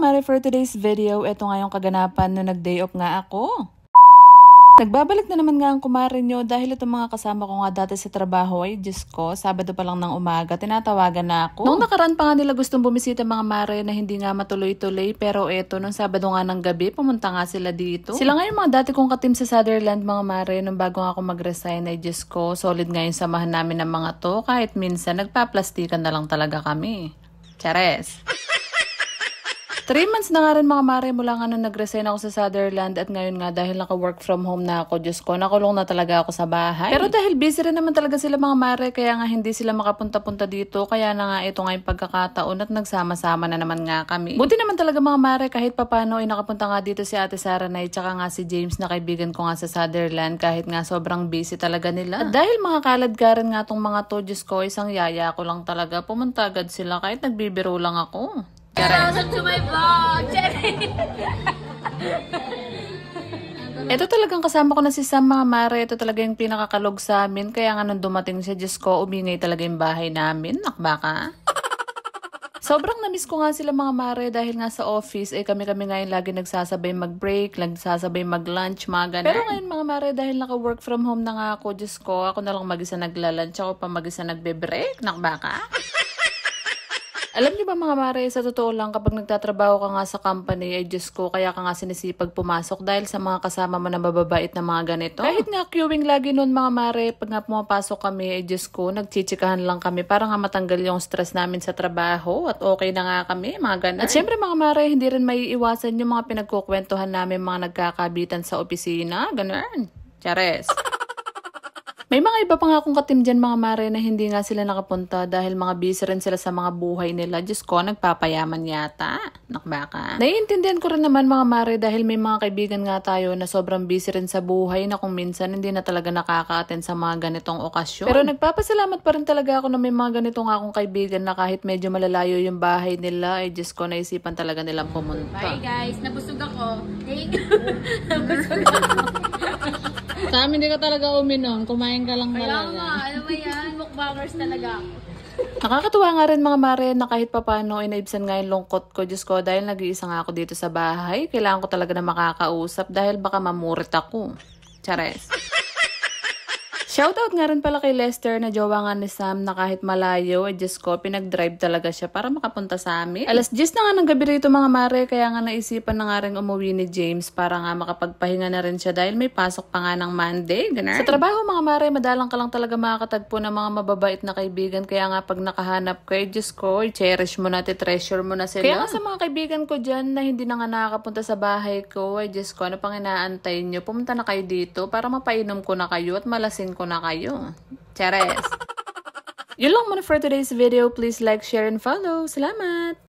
Mare, for today's video, ito nga yung kaganapan no nag-day off nga ako. Nagbabalik na naman nga ang kumare nyo dahil itong mga kasama ko nga dati sa trabaho ay Diyos ko, Sabado pa lang ng umaga, tinatawagan na ako. Noong nakaraan pa nga nila gustong bumisita mga mare na hindi nga matuloy-tuloy, pero eto, nung Sabado nga ng gabi, pumunta nga sila dito. Sila nga yung mga dati kong katim sa Sutherland mga mare, nung bago nga ako mag-resign ay Diyos ko, solid nga yung samahan namin ng mga to, kahit minsan nagpaplastikan na lang talaga kami. Chares! 3 months na nga rin mga mare mula nga nung nag-resign ako sa Sutherland at ngayon nga dahil naka-work from home na ako, Diyos ko, nakulong na talaga ako sa bahay. Pero dahil busy rin naman talaga sila mga mare, kaya nga hindi sila makapunta-punta dito, kaya na nga ito nga yung pagkakataon at nagsama-sama na naman nga kami. Buti naman talaga mga mare kahit papano ay nakapunta nga dito si Ate Sara na tsaka nga si James na kaibigan ko nga sa Sutherland kahit nga sobrang busy talaga nila. At dahil mga kaladkaran nga tong mga to, Diyos ko, isang yaya ko lang talaga, pumunta agad sila kahit nagbibiro lang ako. Welcome to my vlog, Jenny! Ito talagang kasama ko na si Sam mga mare. Ito talaga yung pinakakalog sa amin. Kaya nga nung dumating siya, Diyos ko, umingay talaga yung bahay namin. Nakbaka. Sobrang namiss ko nga sila mga mare dahil nga sa office, kami-kami ngayon lagi nagsasabay mag-break, nagsasabay mag-lunch, mga ganun. Pero ngayon mga mare, dahil naka-work from home na nga ako, Diyos ko, ako na lang mag-isa nagla-lunch, ako pa mag-isa nagbe-break. Nakbaka. Alam niyo ba mga mare, sa totoo lang kapag nagtatrabaho ka nga sa company ay Diyos ko, kaya ka nga sinisipag pumasok dahil sa mga kasama mo na mababait na mga ganito. Kahit nga queuing lagi noon mga mare, pag nga pumapasok kami ay Diyos ko, nagchichikahan lang kami para nga matanggal yung stress namin sa trabaho at okay na nga kami, mga ganun. At syempre mga mare, hindi rin maiiwasan yung mga pinagkukwentuhan namin mga nagkakabitan sa opisina, ganun. Chares! May mga iba pa nga akong katim dyan mga mare na hindi nga sila nakapunta dahil mga busy rin sila sa mga buhay nila. Diyos ko, nagpapayaman yata. Nakbaka. Naiintindihan ko rin naman mga mare dahil may mga kaibigan nga tayo na sobrang busy rin sa buhay na kung minsan hindi na talaga nakaka-attend sa mga ganitong okasyon. Pero nagpapasalamat pa rin talaga ako na may mga ganito nga akong kaibigan na kahit medyo malalayo yung bahay nila, ay Diyos ko, naisipan talaga nilang pumunta. Bye guys, nabusog ako. Nabusog ako. Sa amin, hindi ka talaga uminom. Kumain ka lang Kaya talaga. nga, ano ba yan? Mukbangers talaga ako. Nakakatuwa nga rin mga mare na kahit papano ay naibsan nga yung lungkot ko, Diyos ko, dahil nag-iisa nga ako dito sa bahay. Kailangan ko talaga na makakausap dahil baka mamurit ako. Chares. Shoutout nga rin pala kay Lester na jowa nga ni Sam na kahit malayo, ay Diyos ko, pinag-drive talaga siya para makapunta sa amin. Alas 10 na nga ng gabi rito mga mare, kaya nga naisipan na nga rin umuwi ni James para nga makapagpahinga na rin siya dahil may pasok pa nga ng Monday. Ganun. Sa trabaho mga mare, madalang ka lang talaga makakatagpo ng mga mababait na kaibigan, kaya nga pag nakahanap ko, ay Diyos ko, cherish mo na, treasure mo na sila. Kaya nga sa mga kaibigan ko dyan na hindi na nga nakakapunta sa bahay ko, ay Diyos ko, ano pang inaantay nyo? Pumunta na kayo dito para mapainom ko na kayo at malasing ko na kayo. Chares. Yun lang muna for today's video. Please like, share, and follow. Salamat!